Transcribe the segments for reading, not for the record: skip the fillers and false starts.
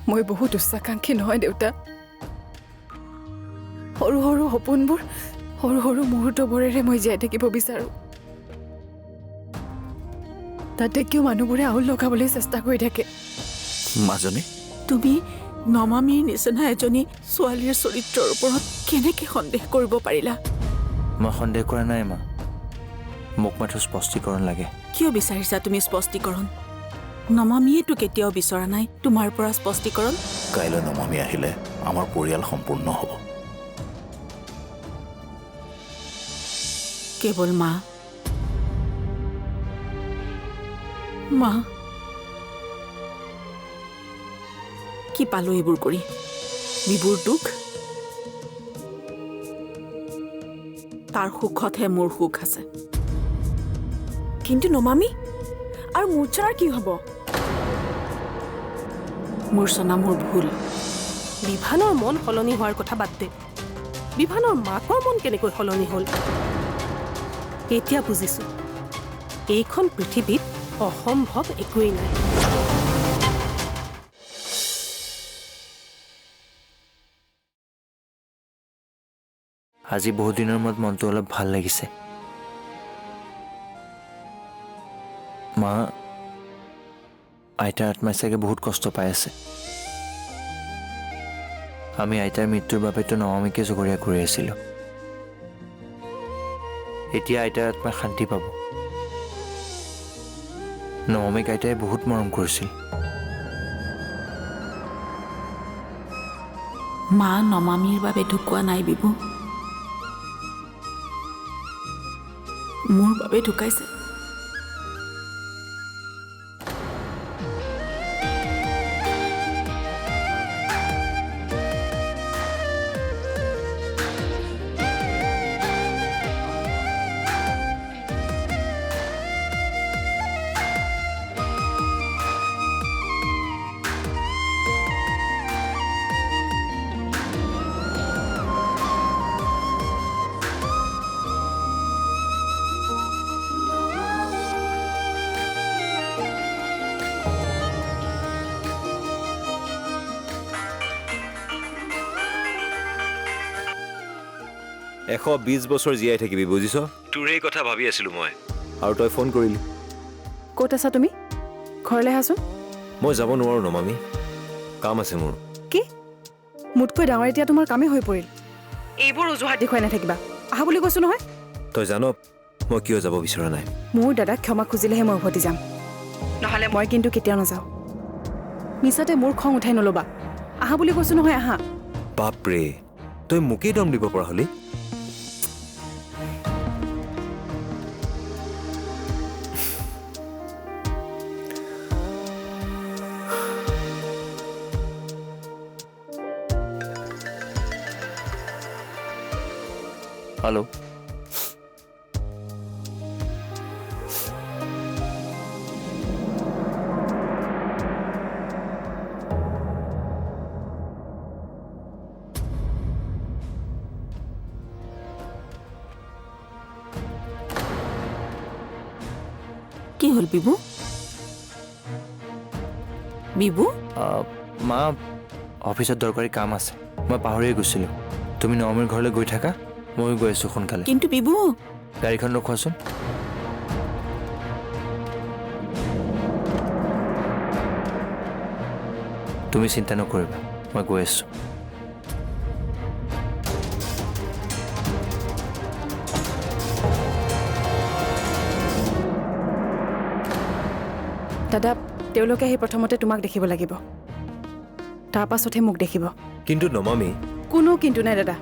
মই বহুত উচ্চাকাংক্ষী নহয় দেউতা সৰু সৰু সপোনবোৰ সৰু সৰু মুহূৰ্তবোৰেৰে মই জীয়াই থাকিব বিচাৰো তাতে কিয় মানুহবোৰে আউল লগাবলৈ চেষ্টা কৰি থাকে মাজনী তুমি নমামীৰ নিচিনা এজনী ছোৱালীৰ চৰিত্ৰৰ ওপৰত কেনেকে সন্দেহ কৰিব পাৰিলা মই সন্দেহ কৰা নাই মা মোক মাত্ৰ স্পষ্টীকৰণ লাগে কিয় বিচাৰিছা তুমি স্পষ্টীকৰণ নমামীয়েতো কেতিয়াও বিচৰা নাই তোমাৰ পৰা স্পষ্টীকৰণ কাইলৈ নমামী আহিলে আমাৰ পৰিয়াল সম্পূৰ্ণ হ'ব কেৱল মা মা কি পালো এইবোৰ কৰি বিবোৰ দুখ তাৰ সুখতহে মোৰ সুখ আছে কিন্তু নমামী আৰু মূৰ্ছনাৰ কি হ'ব মূৰ্ছনা মোৰ ভুল বিভানৰ মন সলনি হোৱাৰ কথা বাদ দে বিভানৰ মাকৰ মন কেনেকৈ সলনি হ'ল এতিয়া বুজিছো এইখন পৃথিৱীত অসম্ভৱ একোৱেই নাই আজি বহুত দিনৰ মূৰত মনটো অলপ ভাল লাগিছে মা আইতাৰ আত্মাই চাগে বহুত কষ্ট পাই আছে আমি আইতাৰ মৃত্যুৰ বাবেতো নমামীকে জগৰীয়া কৰি আছিলো এতিয়া আইতাৰ আত্মাই শান্তি পাব নমামীক আইতাই বহুত মৰম কৰিছিল মা নমামীৰ বাবে ঢুকুৱা নাই বিবু মোৰ বাবে ঢুকাইছে এশ ২০ বছৰ জীয়াই থাকিবি বুজিছ তোৰ এই কথা ভাবি আছিলো মই আৰু তই ফোন কৰিলি ক'ত আছা তুমি ঘৰলৈ আহাচোন মই যাব নোৱাৰো নমামী কাম আছে মোৰ কি মোতকৈ ডাঙৰ এতিয়া তোমাৰ কামেই হৈ পৰিল এইবোৰ অজুহাত দেখুৱাই নাথাকিবা আহা বুলি কৈছো নহয় তই জান মই কিয় যাব বিচৰা নাই মোৰ দাদাক ক্ষমা খুজিলেহে মই উভতি যাম নহ'লে মই কিন্তু কেতিয়াও নাযাওঁ মিছাতে মোৰ খং উঠাই নল'বা আহা বুলি কৈছো নহয় আহা বাপৰে তই মোকেই দম দিব পৰা হলি হেল্ল' কি হ'ল বিবু বিবু মা অফিচত দৰকাৰী কাম আছে মই পাহৰিয়ে গৈছিলোঁ তুমি নমামীৰ ঘৰলৈ গৈ থাকা মই গৈ আছোঁ সোনকালে কিন্তু বিবু গাড়ীখন ৰখোৱাচোন তুমি চিন্তা নকৰিবা মই গৈ আছোঁ দাদা তেওঁলোকে আহি প্ৰথমতে তোমাক দেখিব লাগিব তাৰ পাছতহে মোক দেখিব কিন্তু নমামী কোনো কিন্তু নাই দাদা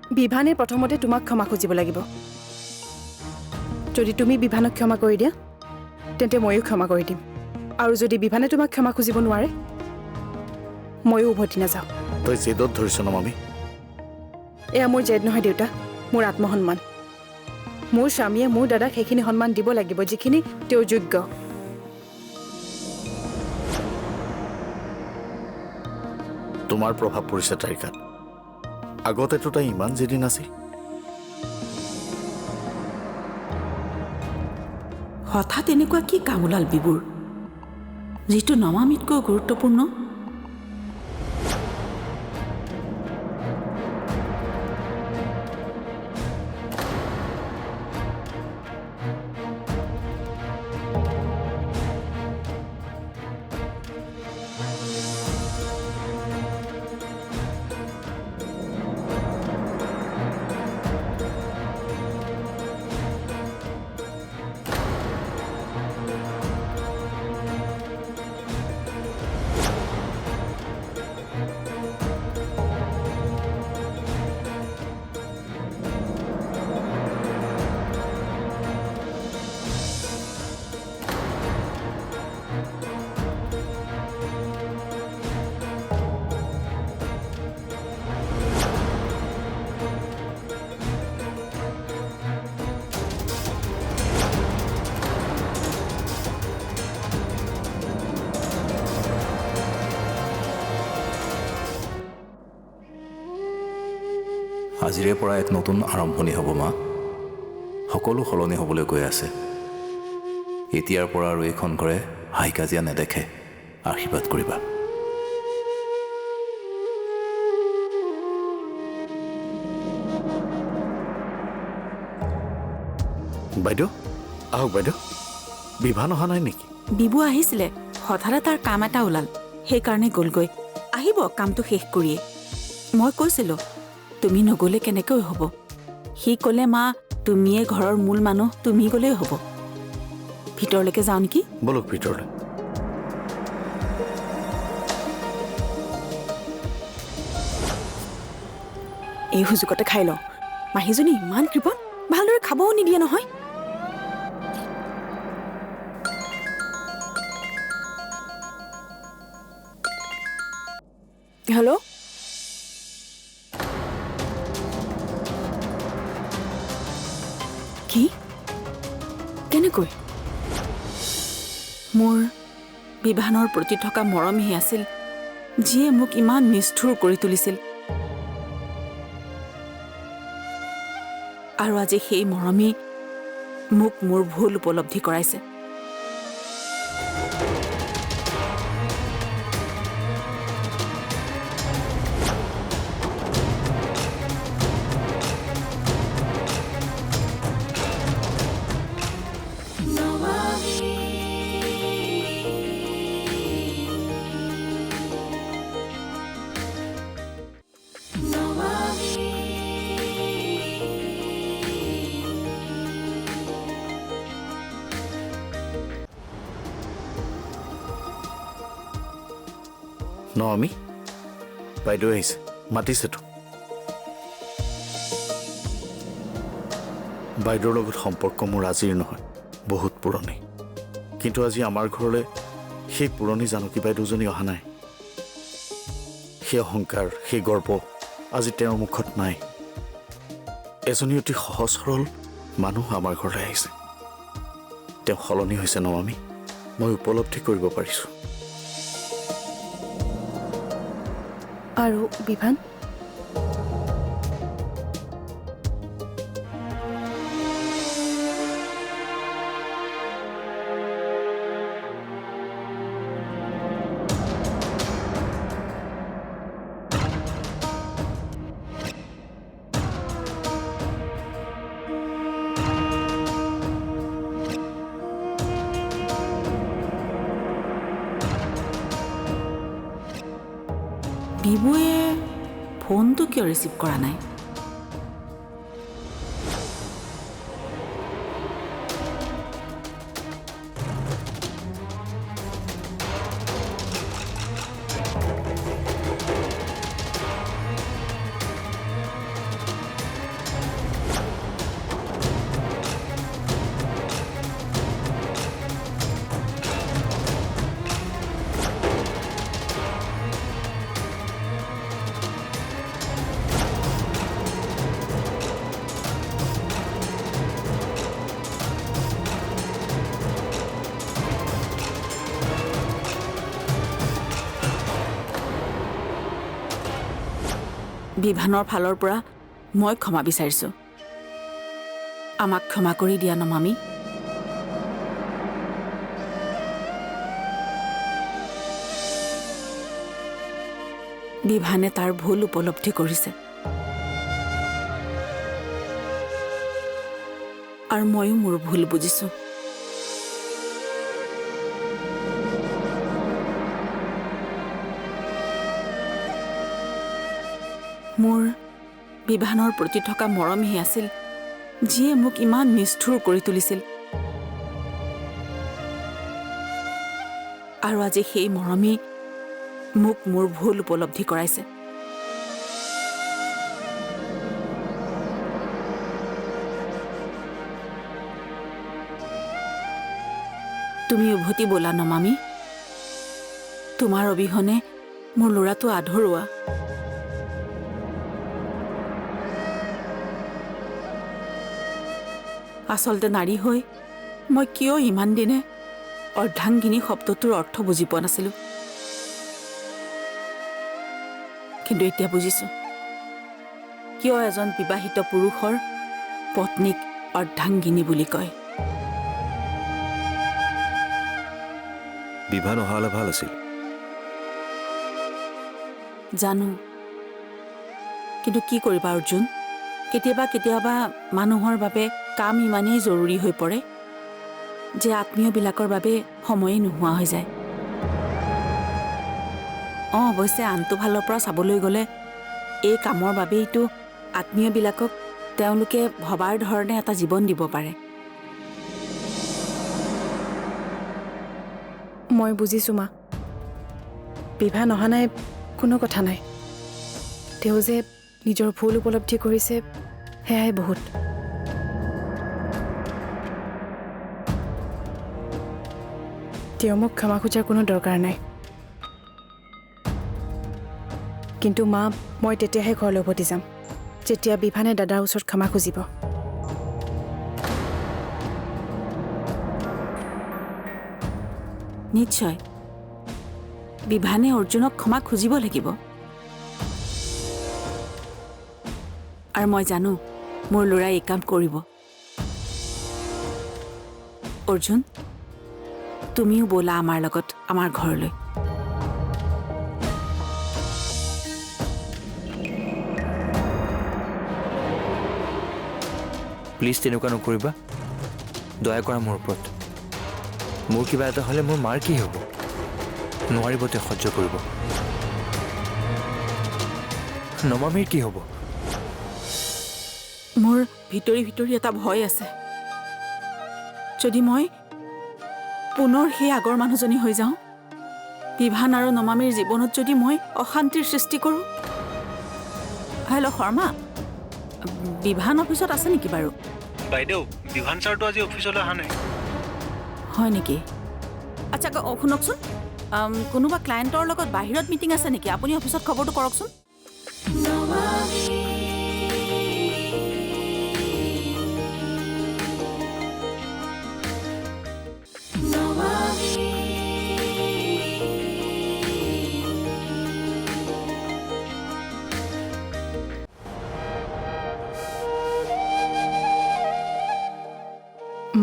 বিভানে প্ৰথমতে তোমাক ক্ষমা খুজিব লাগিব যদি তুমি বিভানক ক্ষমা কৰি দিয়া তেন্তে ময়ো ক্ষমা কৰি দিম আৰু যদি বিভানে তোমাক ক্ষমা খুজিব নোৱাৰে ময়ো উভতি নাযাওঁ তই জেদত ধৰিছ নমামী এয়া মোৰ জেদ নহয় দেউতা মোৰ আত্মসন্মান মোৰ স্বামীয়ে মোৰ দাদাক সেইখিনি সন্মান দিব লাগিব যিখিনি তেওঁৰ যোগ্য তোমাৰ প্ৰভাৱ পৰিছে তাইৰ গাত আগতেতো তাই ইমান জেদি নাছিল হঠাৎ এনেকুৱা কি কাম ওলাল বিবুৰ যিটো নমামীতকৈ গুৰুত্বপূৰ্ণ আজিৰে পৰা এক নতুন আৰম্ভণি হ'ব মা। সকলো সলনি হ'বলৈ গৈ আছে। এতিয়াৰ পৰা আৰু এইখন ঘৰে হাই কাজিয়া নেদেখে। আশীৰ্বাদ কৰিবা। বাইদেউ আহক বাইদেউ। বিভান অহা নাই নেকি? বিবু আহিছিলে, হঠাতে তাৰ কাম এটা ওলাল, সেইকাৰণে গ'লগৈ। আহিব কামটো শেষ কৰিয়ে। মই কৈছিলোঁ তুমি নগ'লে কেনেকৈ হ'ব। সি ক'লে মা তুমিয়ে ঘৰৰ মূল মানুহ, তুমি গ'লেই হ'ব। ভিতৰলৈকে যাওঁ নেকি? বলক ভিতৰলৈ। এই সুযোগতে খাই লওঁ। মাহীজনী ইমান কৃপণ, ভালদৰে খাবও নিদিয়ে নহয়। হেল্ল', কি কেনেকৈ? মোৰ বিভানৰ প্ৰতি থকা মৰমহে আছিল যিয়ে মোক ইমান নিষ্ঠুৰ কৰি তুলিছিল। আৰু আজি সেই মৰমেই মোক মোৰ ভুল উপলব্ধি কৰাইছে। নমামি বাইদেউ আহিছে, মাতিছেতো। বাইদেউৰ লগত সম্পৰ্ক মোৰ আজিৰ নহয়, বহুত পুৰণি। কিন্তু আজি আমাৰ ঘৰলৈ সেই পুৰণি জানকী বাইদেউজনী অহা নাই। সেই অহংকাৰ, সেই গৰ্ব আজি তেওঁৰ মুখত নাই। এজনী অতি সহজ সৰল মানুহ আমাৰ ঘৰলৈ আহিছে। তেওঁ সলনি হৈছে নমামি, মই উপলব্ধি কৰিব পাৰিছোঁ। আৰু বিভান? বিবুৱে ফোনটো কিয় ৰিচিভ কৰা নাই? বিভানৰ ফালৰ পৰা মই ক্ষমা বিচাৰিছোঁ। আমাক ক্ষমা কৰি দিয়া নমামি। বিভানে তাৰ ভুল উপলব্ধি কৰিছে আৰু ময়ো মোৰ ভুল বুজিছোঁ। মোৰ বিভানৰ প্ৰতি থকা মৰমহে আছিল যিয়ে মোক ইমান নিষ্ঠুৰ কৰি তুলিছিল। আৰু আজি সেই মৰমেই মোক মোৰ ভুল উপলব্ধি কৰাইছে। তুমি উভতি বোলা নমামি। তোমাৰ অবিহনে মোৰ ল'ৰাটো আধৰুৱা। আচলতে নাৰী হৈ মই কিয় ইমান দিনে অৰ্ধাংগিনী শব্দটোৰ অৰ্থ বুজি পোৱা নাছিলোঁ। কিন্তু এতিয়া বুজিছোঁ কিয় এজন বিবাহিত পুৰুষৰ পত্নীক অৰ্ধাংগিনী বুলি কয়? বিভা নহা হ'লে ভাল আছিল। জানো, কিন্তু কি কৰিবা অৰ্জুন, কেতিয়াবা কেতিয়াবা মানুহৰ বাবে কাম ইমানেই জৰুৰী হৈ পৰে যে আত্মীয়বিলাকৰ বাবে সময়েই নোহোৱা হৈ যায়। অৱশ্যে আনটো ফালৰ পৰা চাবলৈ গ'লে এই কামৰ বাবেইতো আত্মীয়বিলাকক তেওঁলোকে ভবাৰ ধৰণে এটা জীৱন দিব পাৰে। মই বুজিছোঁ মা, বিভা নহা নাই কোনো কথা নাই। তেওঁ যে নিজৰ ভুল উপলব্ধি কৰিছে সেয়াই বহুত। তেওঁ মোক ক্ষমা খোজাৰ কোনো দৰকাৰ নাই। কিন্তু মা, মই তেতিয়াহে ঘৰলৈ উভতি যাম যেতিয়া বিভানে দাদাৰ ওচৰত ক্ষমা খুজিব। নিশ্চয় বিভানে অৰ্জুনক ক্ষমা খুজিব লাগিব। আৰু মই জানো মোৰ ল'ৰাই এই কাম কৰিব। অৰ্জুন, তুমিও ব'লা আমাৰ লগত আমাৰ ঘৰলৈ। প্লিজ তেনেকুৱা নকৰিবা, দয়া কৰা মোৰ ওপৰত। মোৰ কিবা এটা হ'লে মোৰ মাৰ কি হ'ব? নোৱাৰিব তেওঁ সহ্য কৰিব। নমামীৰ কি হ'ব? মোৰ ভিতৰি ভিতৰি এটা ভয় আছে। যদি মই পুনৰ সেই আগৰ মানুহজনী হৈ যাওঁ, বিভান আৰু নমামীৰ জীৱনত যদি মই অশান্তিৰ সৃষ্টি কৰোঁ। হেল্ল' শৰ্মা, বিভান অফিচত আছে নেকি বাৰু? বাইদেউ, বিভান ছাৰটো আজি অফিচলৈ অহা নাই। হয় নেকি? আচ্ছা শুনকচোন, কোনোবা ক্লায়েণ্টৰ লগত বাহিৰত মিটিং আছে নেকি? আপুনি অফিচত খবৰটো কৰকচোন।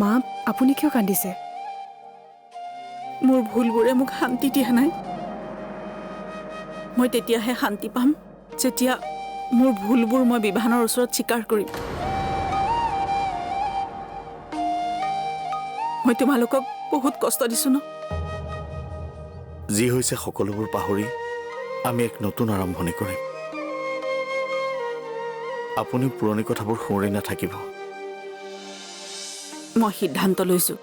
মা, আপুনি কিয় কান্দিছে? মোৰ ভুলবোৰে মোক শান্তি দিয়া নাই। মই তেতিয়াহে শান্তি পাম যেতিয়া মোৰ ভুলবোৰ মই বিভানৰ ওচৰত স্বীকাৰ কৰিম। মই তোমালোকক বহুত কষ্ট দিছো ন। যি হৈছে সকলোবোৰ পাহৰি আমি এক নতুন আৰম্ভণি কৰিম। আপুনি পুৰণি কথাবোৰ সোঁৱৰি নাথাকিব। মই সিদ্ধান্ত লৈছো,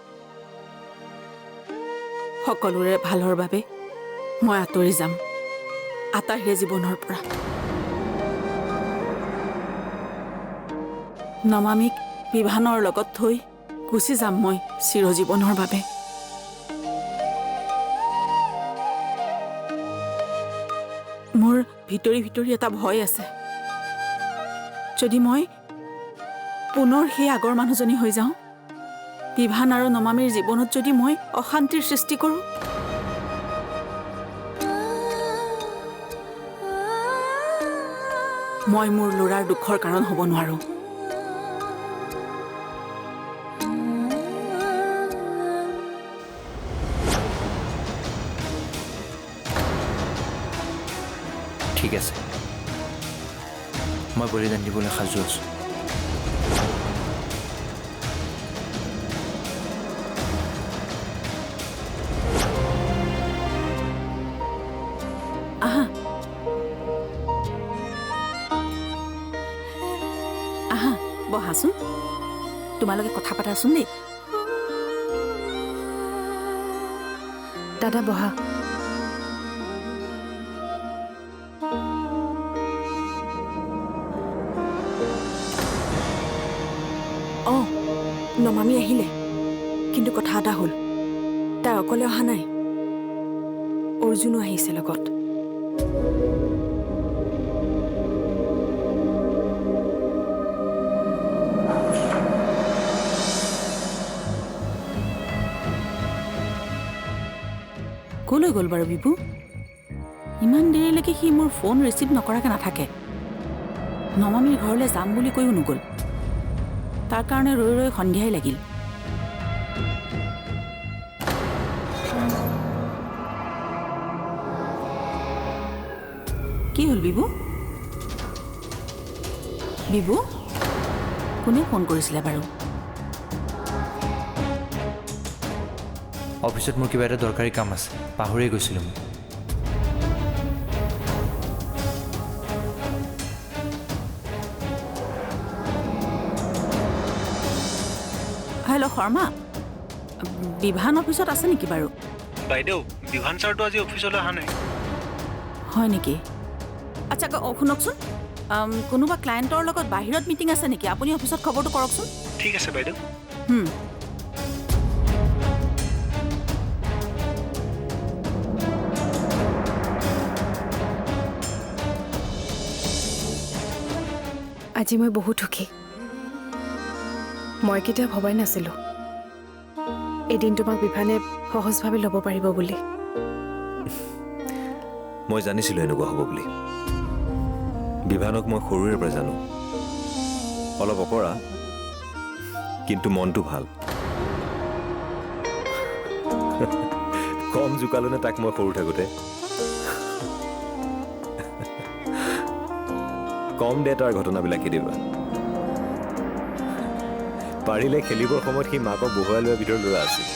সকলোৰে ভালৰ বাবে মই আঁতৰি যাম আটাইৰে জীৱনৰ পৰা। নমামীক বিভানৰ লগত থৈ গুচি যাম মই চিৰজীৱনৰ বাবে। মোৰ ভিতৰি ভিতৰি এটা ভয় আছে। যদি মই পুনৰ সেই আগৰ মানুহজনী হৈ যাওঁ, বিভান আৰু নমামীৰ জীৱনত যদি মই অশান্তিৰ সৃষ্টি কৰোঁ। মই মোৰ ল'ৰাৰ দুখৰ কাৰণ হ'ব নোৱাৰো। ঠিক আছে, মই বলিদান দিবলৈ সাজু আছোঁ। আহা আহা, বহাচোন, তোমালোকে কথা পাতাচোন দেই। দাদা বহা। নমামী আহিলে, কিন্তু কথা এটা হ'ল, তাই অকলে অহা নাই, অৰ্জুনো আহিছে লগত। ক'লৈ গ'ল বাৰু বিভু? ইমান দেৰিলৈকে সি মোৰ ফোন ৰিচিভ নকৰাকৈ নাথাকে। নমামীৰ ঘৰলৈ যাম বুলি কৈও নগ'ল। তাৰ কাৰণে ৰৈ ৰৈ সন্ধিয়াই লাগিল। কি হ'ল বিবু? বিবু কোনে ফোন কৰিছিলে বাৰু? অফিচত মোৰ কিবা এটা দৰকাৰী কাম আছে, পাহৰিয়ে গৈছিলোঁ মই। হেল্ল' শৰ্মা, বিভান অফিচত আছে নেকি বাৰু? বাইদেউ বিভান ছাৰটো আজি অফিচলৈ অহা নাই। হয় নেকি? আচ্ছা শুনকচোন, কোনোবা ক্লায়েণ্টৰ লগত বাহিৰত মিটিং আছে নেকি? আপুনি অফিচত খবৰটো কৰকচোন। ঠিক আছে বাইদেউ। আজি মই বহুত সুখী। মই কেতিয়া ভবাই নাছিলোঁ এদিন তোমাক বিভানে সহজভাৱে ল'ব পাৰিব বুলি। মই জানিছিলোঁ এনেকুৱা হ'ব বুলি। বিভানক মই সৰুৰে পৰা জানো। অলপ অকৰা, কিন্তু মনটো ভাল। কম জোকালোনে তাক মই সৰু থাকোঁতে। কম দে তাৰ ঘটনাবিলাক কেতিয়াবা। পাৰিলে খেলিবৰ সময়ত সি মাকক বহুৱাই লোৱাৰ ভিতৰত ল'ৰা আছিল।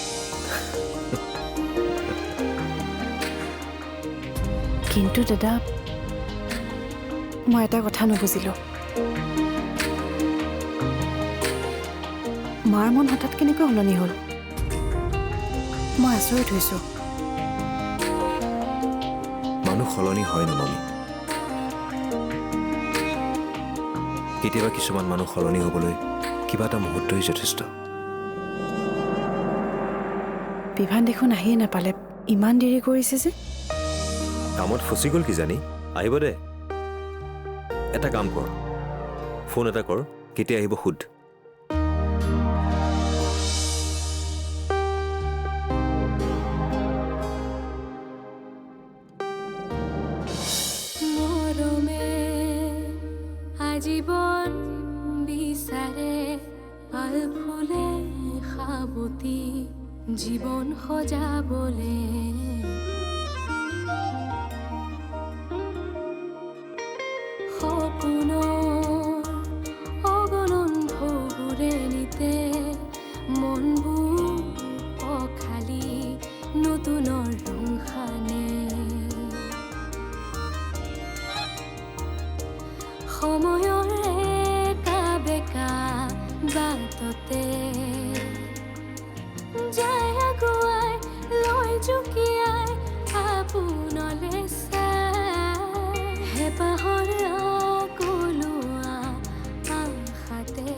কিন্তু দাদা, মই এটা কথা নুবুজিলোঁ। মাৰ মন হঠাৎ কেনেকৈ সলনি হ'ল? মই আচৰিত হৈছোঁ। মানুহ সলনি হয় নমামী। কেতিয়াবা কিছুমান মানুহ সলনি হ'বলৈ কিবা এটা মুহূৰ্তই যথেষ্ট। বিভান দেখোন আহিয়ে নাপালে, ইমান দেৰি কৰিছে যে। কামত ফচি গ'ল কিজানি। আহিব দে। এটা কাম কৰ, ফোন এটা কৰ, কেতিয়া আহিব সোধ। আজীবন বিচাৰে আল ফুলে সাবতি জীৱন সজাবলে। সপোনৰ অগণন ঢৌবোৰে নিতে মনবোৰ অখালি নতুনৰ ৰং সানে। সময়ৰ একা বেকা বাটতে যায় আগুৱাই লৈ জুকিয়াই আপোনলে চাই। হেঁপাহৰ আকলোৱা আশাতে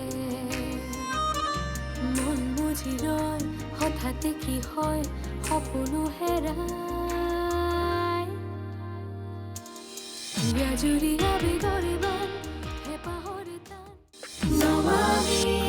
মন বুজি ৰয়, হঠাতে কি হয় সপোনো হেৰাই। বিয়াজুৰি আবেগৰে বান, হেঁপাহৰে টান। নমামী